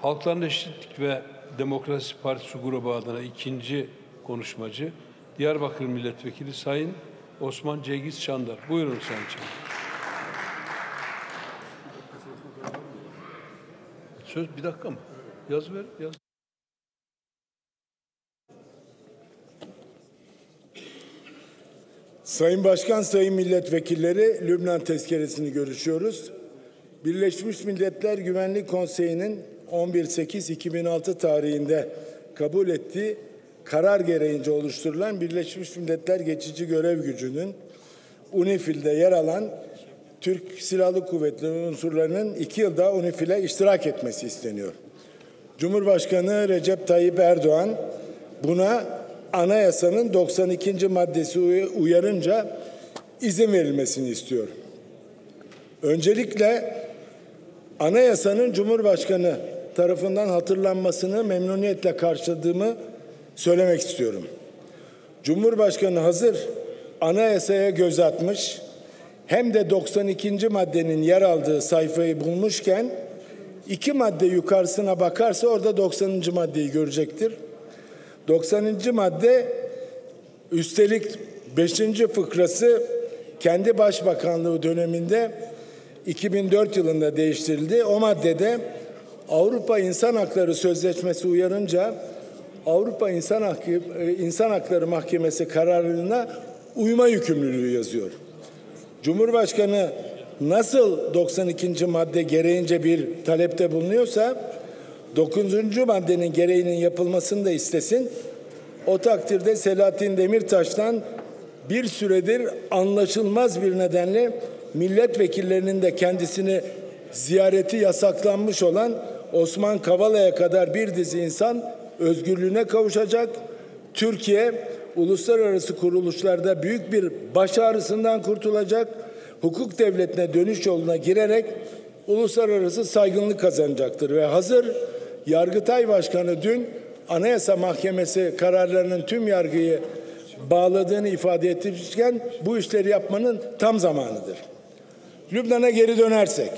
Halkların Eşitlik ve Demokrasi Partisi grubu adına ikinci konuşmacı Diyarbakır Milletvekili Sayın Osman Cengiz Çandar. Buyurun Sayın Çandar. Söz bir dakika mı? Yaz ver. Yaz. Sayın Başkan, Sayın Milletvekilleri, Lübnan tezkeresini görüşüyoruz. Birleşmiş Milletler Güvenlik Konseyi'nin 11.8.2006 tarihinde kabul ettiği karar gereğince oluşturulan Birleşmiş Milletler Geçici Görev Gücü'nün UNIFIL'de yer alan Türk Silahlı Kuvvetleri unsurlarının 2 yıl daha UNIFIL'e iştirak etmesi isteniyor. Cumhurbaşkanı Recep Tayyip Erdoğan buna Anayasanın 92. maddesi uyarınca izin verilmesini istiyor. Öncelikle Anayasanın Cumhurbaşkanı tarafından hatırlanmasını memnuniyetle karşıladığımı söylemek istiyorum. Cumhurbaşkanı hazır Anayasaya göz atmış, hem de 92. maddenin yer aldığı sayfayı bulmuşken 2 madde yukarısına bakarsa orada 90. maddeyi görecektir. 90. madde üstelik 5. fıkrası kendi başbakanlığı döneminde 2004 yılında değiştirildi. O maddede Avrupa İnsan Hakları Sözleşmesi uyarınca Avrupa İnsan Hakları Mahkemesi kararına uyma yükümlülüğü yazıyor. Cumhurbaşkanı nasıl 92. madde gereğince bir talepte bulunuyorsa 9. maddenin gereğinin yapılmasını da istesin. O takdirde Selahattin Demirtaş'tan bir süredir anlaşılmaz bir nedenle milletvekillerinin de kendisini ziyareti yasaklanmış olan Osman Kavala'ya kadar bir dizi insan özgürlüğüne kavuşacak. Türkiye uluslararası kuruluşlarda büyük bir baş ağrısından kurtulacak. Hukuk devletine dönüş yoluna girerek uluslararası saygınlık kazanacaktır ve hazır Yargıtay Başkanı dün Anayasa Mahkemesi kararlarının tüm yargıyı bağladığını ifade etmişken bu işleri yapmanın tam zamanıdır. Lübnan'a geri dönersek,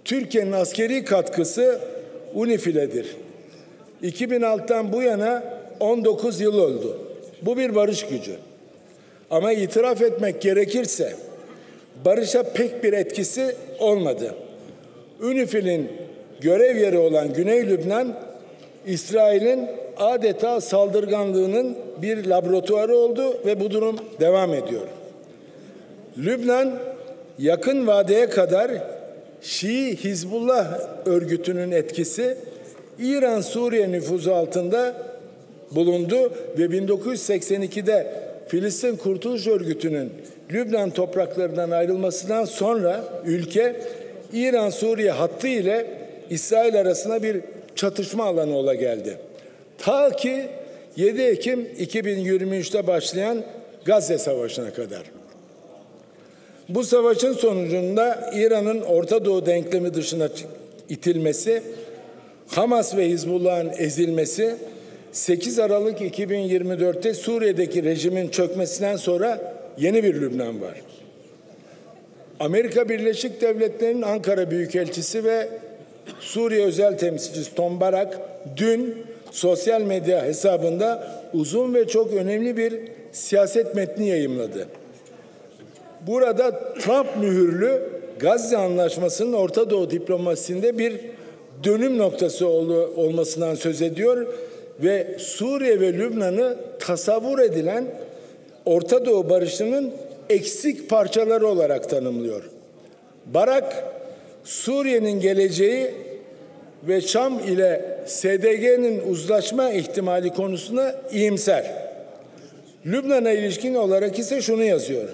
Türkiye'nin askeri katkısı UNIFIL'edir. 2006'dan bu yana 19 yıl oldu. Bu bir barış gücü. Ama itiraf etmek gerekirse barışa pek bir etkisi olmadı. UNIFIL'in görev yeri olan Güney Lübnan, İsrail'in adeta saldırganlığının bir laboratuvarı oldu ve bu durum devam ediyor. Lübnan yakın vadeye kadar Şii Hizbullah örgütünün etkisi İran-Suriye nüfuzu altında bulundu ve 1982'de Filistin Kurtuluş Örgütü'nün Lübnan topraklarından ayrılmasından sonra ülke İran-Suriye hattı ile İsrail arasında bir çatışma alanı ola geldi. Ta ki 7 Ekim 2023'te başlayan Gazze Savaşı'na kadar. Bu savaşın sonucunda İran'ın Orta Doğu denklemi dışına itilmesi, Hamas ve Hizbullah'ın ezilmesi, 8 Aralık 2024'te Suriye'deki rejimin çökmesinden sonra yeni bir Lübnan var. Amerika Birleşik Devletleri'nin Ankara Büyükelçisi ve Suriye Özel Temsilcisi Tom Barak dün sosyal medya hesabında uzun ve çok önemli bir siyaset metni yayımladı. Burada Trump mühürlü Gazze Anlaşması'nın Orta Doğu diplomasisinde bir dönüm noktası olmasından söz ediyor ve Suriye ve Lübnan'ı tasavvur edilen Orta Doğu barışının eksik parçaları olarak tanımlıyor. Barak, Suriye'nin geleceği ve Şam ile SDG'nin uzlaşma ihtimali konusunda iyimser. Lübnan'a ilişkin olarak ise şunu yazıyor.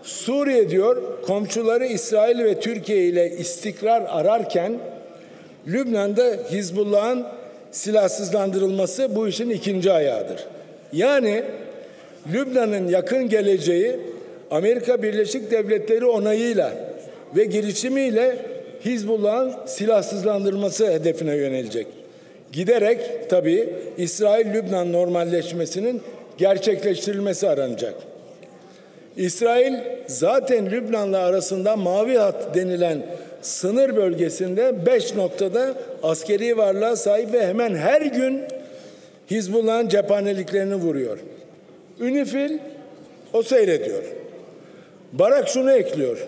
Suriye diyor, komşuları İsrail ve Türkiye ile istikrar ararken Lübnan'da Hizbullah'ın silahsızlandırılması bu işin ikinci ayağıdır. Yani Lübnan'ın yakın geleceği Amerika Birleşik Devletleri onayıyla ve girişimiyle Hizbullah'ın silahsızlandırılması hedefine yönelecek. Giderek tabii İsrail-Lübnan normalleşmesinin gerçekleştirilmesi aranacak. İsrail zaten Lübnan'la arasında mavi hat denilen sınır bölgesinde 5 noktada askeri varlığa sahip ve hemen her gün Hizbullah'ın cephaneliklerini vuruyor. UNIFIL o seyrediyor. Barak şunu ekliyor.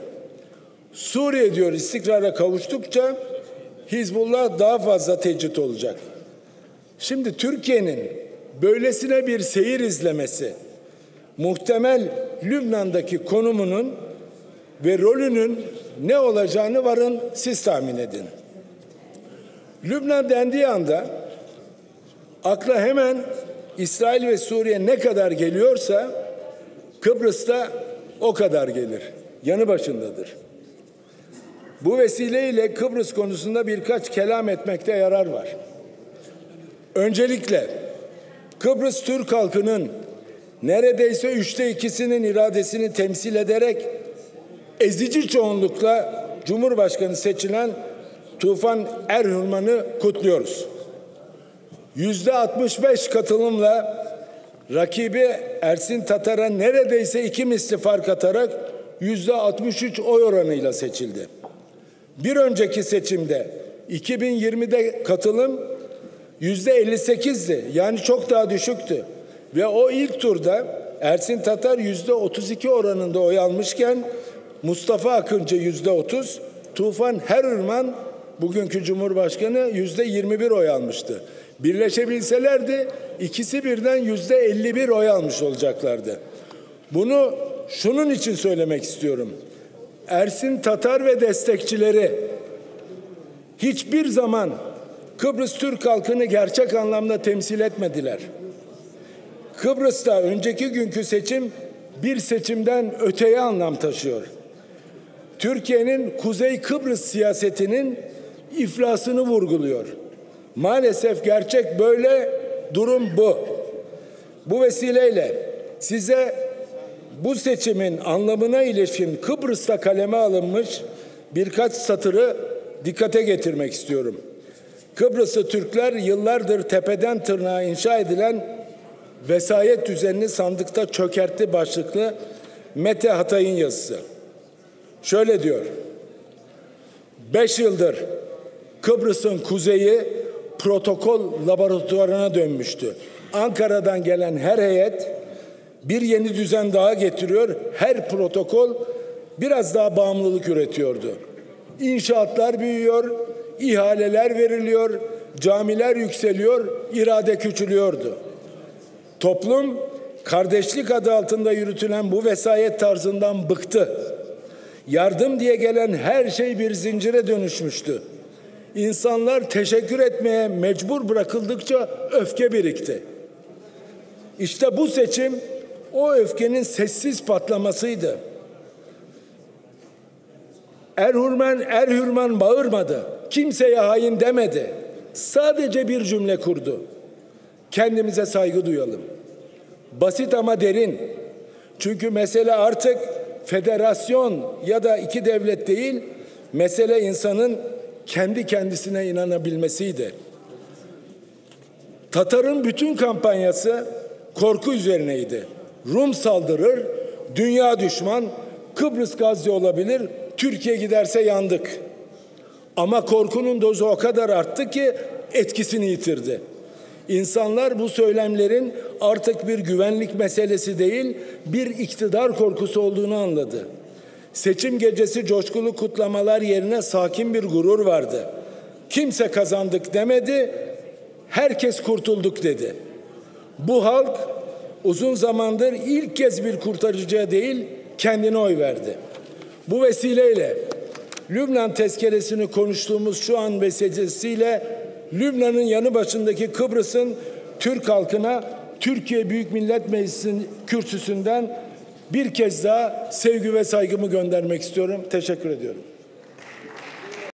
Suriye diyor istikrara kavuştukça Hizbullah daha fazla tecrit olacak. Şimdi Türkiye'nin böylesine bir seyir izlemesi, muhtemel Lübnan'daki konumunun ve rolünün ne olacağını varın siz tahmin edin. Lübnan dendiği anda akla hemen İsrail ve Suriye ne kadar geliyorsa Kıbrıs'ta o kadar gelir. Yanı başındadır. Bu vesileyle Kıbrıs konusunda birkaç kelam etmekte yarar var. Öncelikle Kıbrıs Türk halkının neredeyse 2/3'ünün iradesini temsil ederek ezici çoğunlukla Cumhurbaşkanı seçilen Tufan Erhürman'ı kutluyoruz. %65 katılımla rakibi Ersin Tatar'a neredeyse 2 misli fark atarak %63 oy oranıyla seçildi. Bir önceki seçimde 2020'de katılım %58'di. Yani çok daha düşüktü. Ve o ilk turda Ersin Tatar %32 oranında oy almışken Mustafa Akıncı %30, Tufan Erhürman bugünkü Cumhurbaşkanı %21 oy almıştı. Birleşebilselerdi ikisi birden %51 oy almış olacaklardı. Bunu şunun için söylemek istiyorum. Ersin Tatar ve destekçileri hiçbir zaman Kıbrıs Türk halkını gerçek anlamda temsil etmediler. Kıbrıs'ta önceki günkü seçim bir seçimden öteye anlam taşıyor. Türkiye'nin Kuzey Kıbrıs siyasetinin iflasını vurguluyor. Maalesef gerçek böyle, durum bu. Bu vesileyle size bu seçimin anlamına ilişkin Kıbrıs'ta kaleme alınmış birkaç satırı dikkate getirmek istiyorum. Kıbrıslı Türkler yıllardır tepeden tırnağa inşa edilen vesayet düzenini sandıkta çökertti başlıklı Mete Hatay'ın yazısı. Şöyle diyor. 5 yıldır Kıbrıs'ın kuzeyi protokol laboratuvarına dönmüştü. Ankara'dan gelen her heyet bir yeni düzen daha getiriyor. Her protokol biraz daha bağımlılık üretiyordu. İnşaatlar büyüyor, ihaleler veriliyor, camiler yükseliyor, irade küçülüyordu. Toplum kardeşlik adı altında yürütülen bu vesayet tarzından bıktı. Yardım diye gelen her şey bir zincire dönüşmüştü. İnsanlar teşekkür etmeye mecbur bırakıldıkça öfke birikti. İşte bu seçim o öfkenin sessiz patlamasıydı. Erhürman bağırmadı. Kimseye hain demedi. Sadece bir cümle kurdu. Kendimize saygı duyalım. Basit ama derin. Çünkü mesele artık federasyon ya da iki devlet değil, mesele insanın kendi kendisine inanabilmesiydi. Tatar'ın bütün kampanyası korku üzerineydi. Rum saldırır, dünya düşman, Kıbrıs Gazze olabilir, Türkiye giderse yandık. Ama korkunun dozu o kadar arttı ki etkisini yitirdi. İnsanlar bu söylemlerin artık bir güvenlik meselesi değil, bir iktidar korkusu olduğunu anladı. Seçim gecesi coşkulu kutlamalar yerine sakin bir gurur vardı. Kimse kazandık demedi, herkes kurtulduk dedi. Bu halk uzun zamandır ilk kez bir kurtarıcıya değil, kendine oy verdi. Bu vesileyle Lübnan tezkeresini konuştuğumuz şu an vesilesiyle Lübnan'ın yanı başındaki Kıbrıs'ın Türk halkına Türkiye Büyük Millet Meclisi'nin kürsüsünden bir kez daha sevgi ve saygımı göndermek istiyorum. Teşekkür ediyorum.